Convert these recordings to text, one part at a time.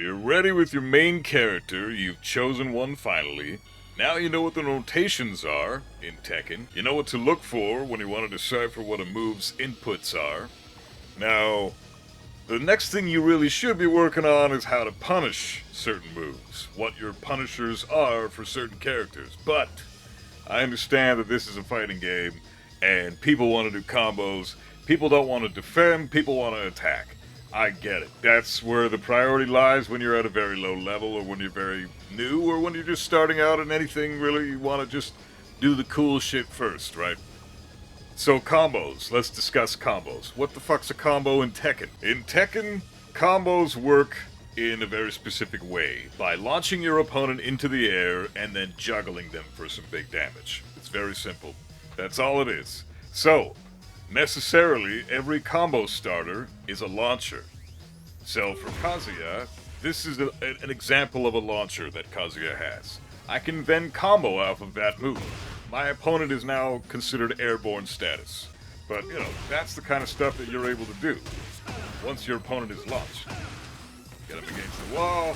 You're ready with your main character, you've chosen one finally. Now you know what the notations are in Tekken. You know what to look for when you want to decipher what a move's inputs are. Now, the next thing you really should be working on is how to punish certain moves. What your punishers are for certain characters. But, I understand that this is a fighting game, and people want to do combos. People don't want to defend, people want to attack. I get it. That's where the priority lies when you're at a very low level, or when you're very new, or when you're just starting out in anything, really, you want to just do the cool shit first, right? So combos, let's discuss combos. What the fuck's a combo in Tekken? In Tekken, combos work in a very specific way, by launching your opponent into the air and then juggling them for some big damage. It's very simple. That's all it is. So, necessarily, every combo starter is a launcher. So for Kazuya, this is an example of a launcher that Kazuya has. I can then combo off of that move. My opponent is now considered airborne status. But, that's the kind of stuff that you're able to do once your opponent is launched. Get him against the wall.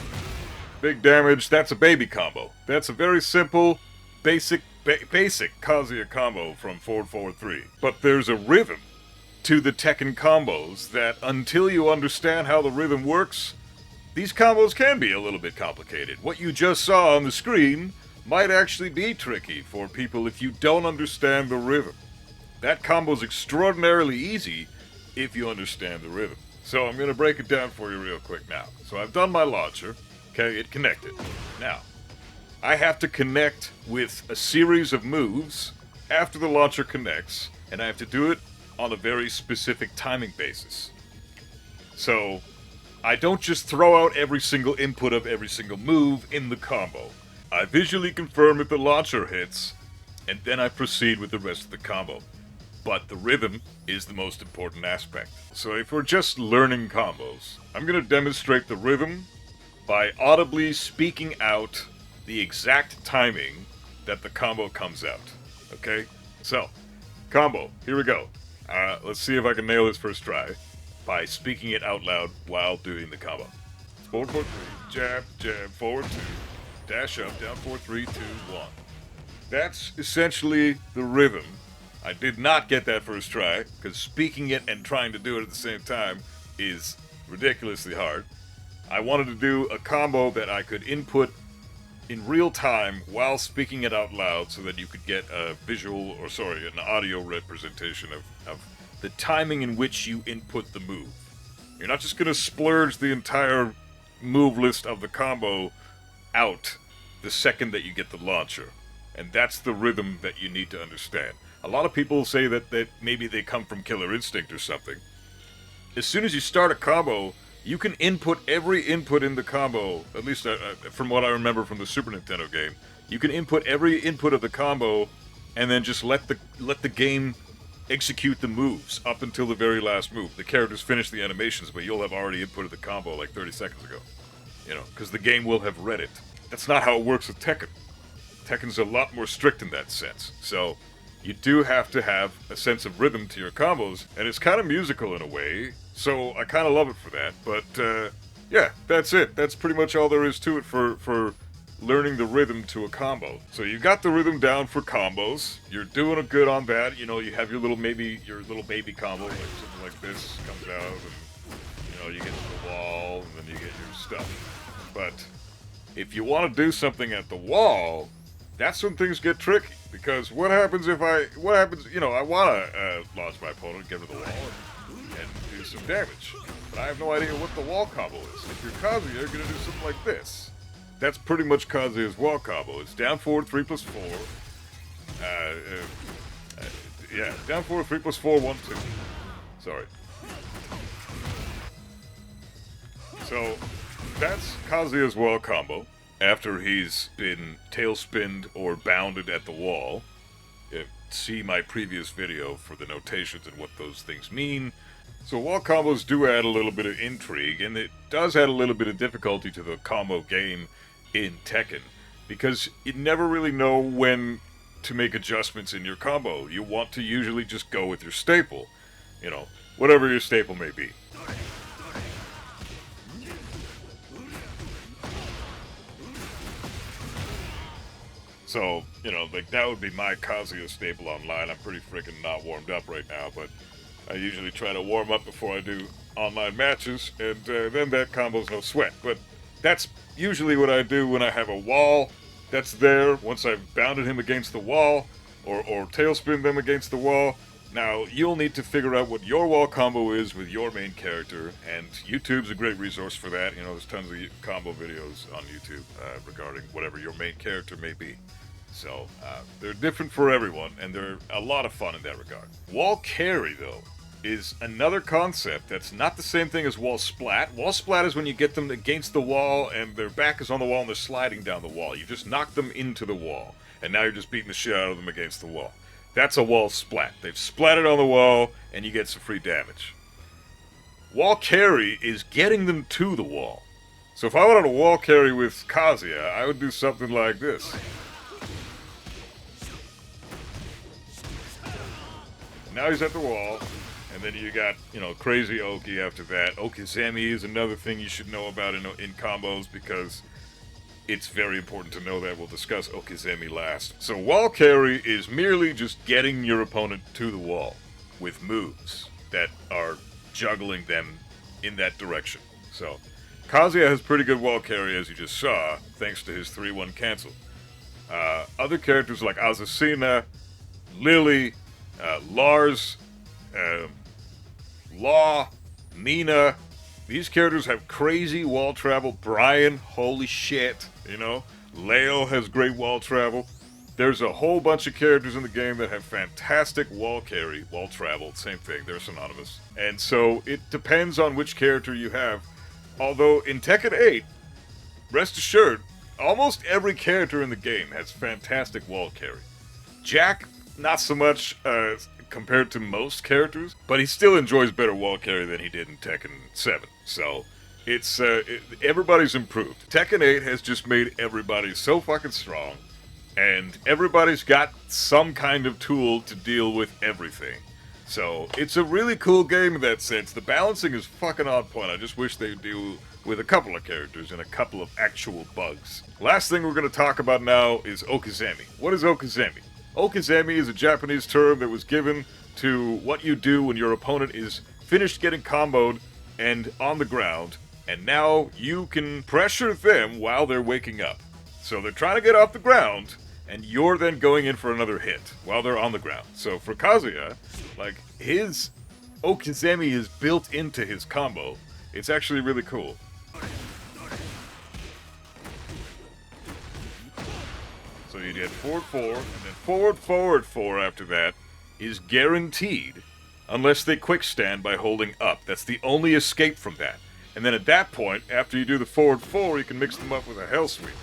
Big damage. That's a baby combo. That's a very simple, basic Kazuya combo from 443. But there's a rhythm to the Tekken combos that, until you understand how the rhythm works, these combos can be a little bit complicated. What you just saw on the screen might actually be tricky for people if you don't understand the rhythm. That combo's extraordinarily easy if you understand the rhythm. So I'm going to break it down for you real quick now. So I've done my launcher. Okay, it connected. Now, I have to connect with a series of moves after the launcher connects, and I have to do it on a very specific timing basis. So, I don't just throw out every single input of every single move in the combo. I visually confirm if the launcher hits, and then I proceed with the rest of the combo. But the rhythm is the most important aspect. So if we're just learning combos, I'm going to demonstrate the rhythm by audibly speaking out the exact timing that the combo comes out. Okay? So, combo. Here we go. Let's see if I can nail this first try by speaking it out loud while doing the combo. Forward 4 3, jab, jab, forward 2, dash up, down 4 3, 2, 1. That's essentially the rhythm. I did not get that first try, because speaking it and trying to do it at the same time is ridiculously hard. I wanted to do a combo that I could input in real time while speaking it out loud so that you could get an audio representation of the timing in which you input the move. You're not just going to splurge the entire move list of the combo out the second that you get the launcher. And that's the rhythm that you need to understand. A lot of people say that maybe they come from Killer Instinct or something. As soon as you start a combo, you can input every input in the combo, at least from what I remember from the Super Nintendo game. You can input every input of the combo, and then just let the game execute the moves up until the very last move. The characters finish the animations, but you'll have already inputted the combo like 30 seconds ago. Because the game will have read it. That's not how it works with Tekken. Tekken's a lot more strict in that sense. So, you do have to have a sense of rhythm to your combos, and it's kind of musical in a way, so I kind of love it for that. But, yeah, that's it. That's pretty much all there is to it for learning the rhythm to a combo. So you got the rhythm down for combos. You're doing good on that. You have your little baby combo, like something like this comes out, and, you get to the wall, and then you get your stuff. But if you want to do something at the wall, that's when things get tricky. Because what happens, I want to launch my opponent, get to the wall, and do some damage. But I have no idea what the wall combo is. If you're Kazuya, you're going to do something like this. That's pretty much Kazuya's wall combo. It's down forward 3 plus 4. Down forward 3 plus 4, 1, 2. Sorry. So, that's Kazuya's wall combo. After he's been tailspinned or bounded at the wall. See my previous video for the notations and what those things mean. So wall combos do add a little bit of intrigue, and it does add a little bit of difficulty to the combo game in Tekken, because you never really know when to make adjustments in your combo. You want to usually just go with your staple, whatever your staple may be. So, you know, like that would be my Kazuya staple online. I'm pretty freaking not warmed up right now, but I usually try to warm up before I do online matches, and then that combo's no sweat. But that's usually what I do when I have a wall that's there. Once I've bounded him against the wall, or tailspin them against the wall. Now, you'll need to figure out what your wall combo is with your main character, and YouTube's a great resource for that. You know, there's tons of combo videos on YouTube regarding whatever your main character may be. So, they're different for everyone, and they're a lot of fun in that regard. Wall carry, though, is another concept that's not the same thing as wall splat. Wall splat is when you get them against the wall, and their back is on the wall, and they're sliding down the wall. You just knock them into the wall, and now you're just beating the shit out of them against the wall. That's a wall splat. They've splatted on the wall, and you get some free damage. Wall carry is getting them to the wall. So if I wanted a wall carry with Kazuya, I would do something like this. Now he's at the wall, and then you got, you know, crazy Oki after that. Okizemi is another thing you should know about in combos, because it's very important to know that. We'll discuss Okizemi last. So wall carry is merely just getting your opponent to the wall with moves that are juggling them in that direction. So Kazuya has pretty good wall carry, as you just saw, thanks to his 3-1 cancel. Other characters like Azucena, Lily, Lars, Law, Nina, these characters have crazy wall travel. Brian, holy shit, you know. Leo has great wall travel. There's a whole bunch of characters in the game that have fantastic wall carry, wall travel, same thing, they're synonymous. And so it depends on which character you have. Although in Tekken 8, rest assured, almost every character in the game has fantastic wall carry. Jack, not so much compared to most characters, but he still enjoys better wall carry than he did in Tekken 7. So it's everybody's improved. Tekken 8 has just made everybody so fucking strong, and everybody's got some kind of tool to deal with everything. So it's a really cool game in that sense. The balancing is fucking on point. I just wish they'd do with a couple of characters and a couple of actual bugs. Last thing we're going to talk about now is Okizemi. What is Okizemi? Okizemi is a Japanese term that was given to what you do when your opponent is finished getting comboed and on the ground, and now you can pressure them while they're waking up. So they're trying to get off the ground, and you're then going in for another hit while they're on the ground. So for Kazuya, like, his Okizemi is built into his combo. It's actually really cool. So you get forward 4, and then forward 4 after that is guaranteed, unless they quick stand by holding up. That's the only escape from that. And then at that point, after you do the forward 4, you can mix them up with a hell sweep.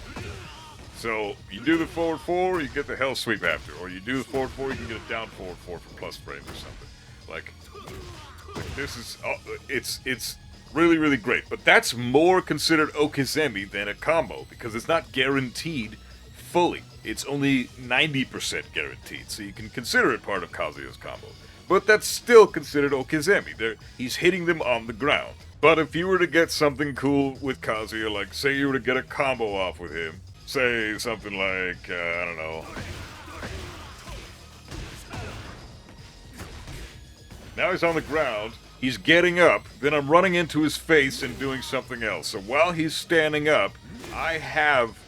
So you do the forward 4, you get the hell sweep after. Or you do the forward 4, you can get a down forward 4 for plus frames or something. Like this is, it's really, really great. But that's more considered Okizemi than a combo, because it's not guaranteed fully. It's only 90% guaranteed, so you can consider it part of Kazuya's combo. But that's still considered Okizemi. He's hitting them on the ground. But if you were to get something cool with Kazuya, like say you were to get a combo off with him, say something like, I don't know. Now he's on the ground, he's getting up, then I'm running into his face and doing something else. So while he's standing up, I have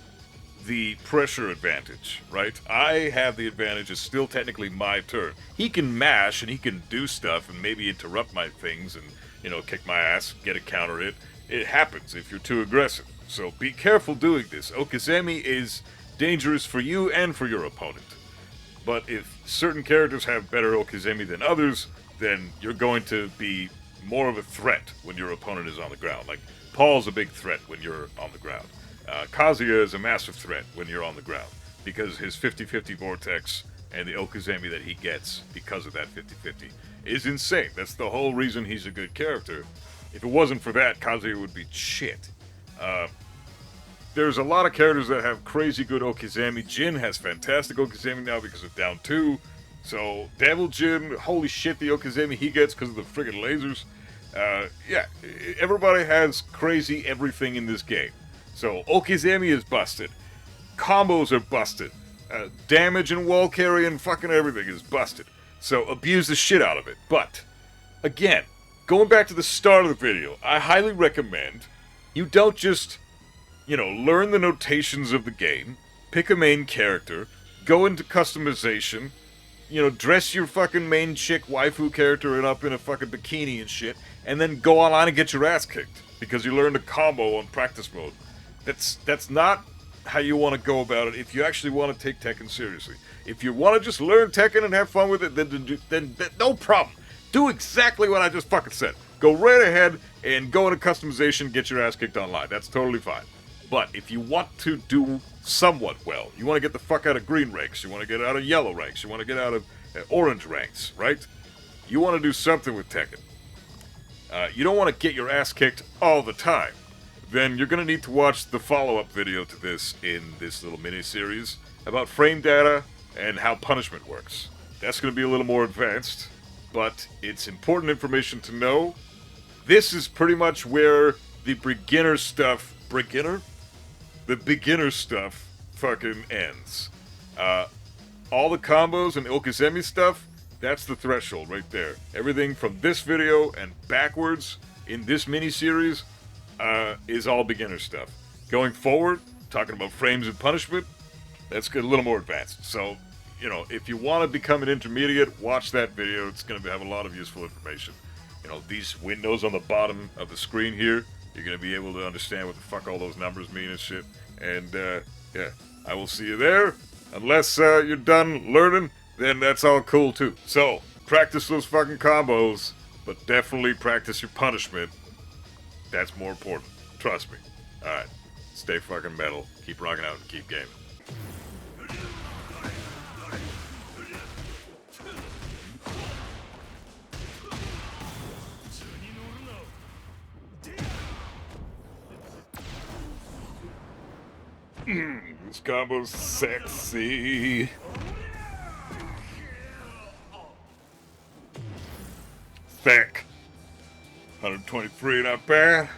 the pressure advantage, right? I have the advantage. It's still technically my turn. He can mash and he can do stuff and maybe interrupt my things and, you know, kick my ass, get a counter hit. It happens if you're too aggressive. So be careful doing this. Okizemi is dangerous for you and for your opponent. But if certain characters have better Okizemi than others, then you're going to be more of a threat when your opponent is on the ground. Like, Paul's a big threat when you're on the ground. Kazuya is a massive threat when you're on the ground, because his 50-50 vortex and the Okizemi that he gets because of that 50-50 is insane. That's the whole reason he's a good character. If it wasn't for that, Kazuya would be shit. There's a lot of characters that have crazy good Okizemi. Jin has fantastic Okizemi now because of down 2. So, Devil Jin, holy shit, the Okizemi he gets because of the friggin' lasers. Yeah, everybody has crazy everything in this game. So, Okizemi is busted. Combos are busted. damage and wall carry and fucking everything is busted. So abuse the shit out of it. But, again, going back to the start of the video, I highly recommend you don't just, learn the notations of the game, pick a main character, go into customization, dress your fucking main chick waifu character up in a fucking bikini and shit, and then go online and get your ass kicked because you learned a combo on practice mode. That's not how you want to go about it if you actually want to take Tekken seriously. If you want to just learn Tekken and have fun with it, then no problem. Do exactly what I just fucking said. Go right ahead and go into customization, get your ass kicked online. That's totally fine. But if you want to do somewhat well, you want to get the fuck out of green ranks, you want to get out of yellow ranks, you want to get out of orange ranks, right? You want to do something with Tekken. You don't want to get your ass kicked all the time. Then you're going to need to watch the follow-up video to this in this little mini-series about frame data and how punishment works. That's going to be a little more advanced, but it's important information to know. This is pretty much where the beginner stuff fucking ends. All the combos and Okami stuff, that's the threshold right there. Everything from this video and backwards in this mini-series is all beginner stuff. Going forward, talking about frames and punishment, that's a little more advanced. So, if you want to become an intermediate, watch that video. It's going to have a lot of useful information. These windows on the bottom of the screen here, you're going to be able to understand what the fuck all those numbers mean and shit. And, yeah, I will see you there. Unless you're done learning, then that's all cool too. So, practice those fucking combos, but definitely practice your punishment. That's more important. Trust me. Alright. Stay fucking metal. Keep rocking out and keep gaming. This combo's sexy. Thick. 123, not bad.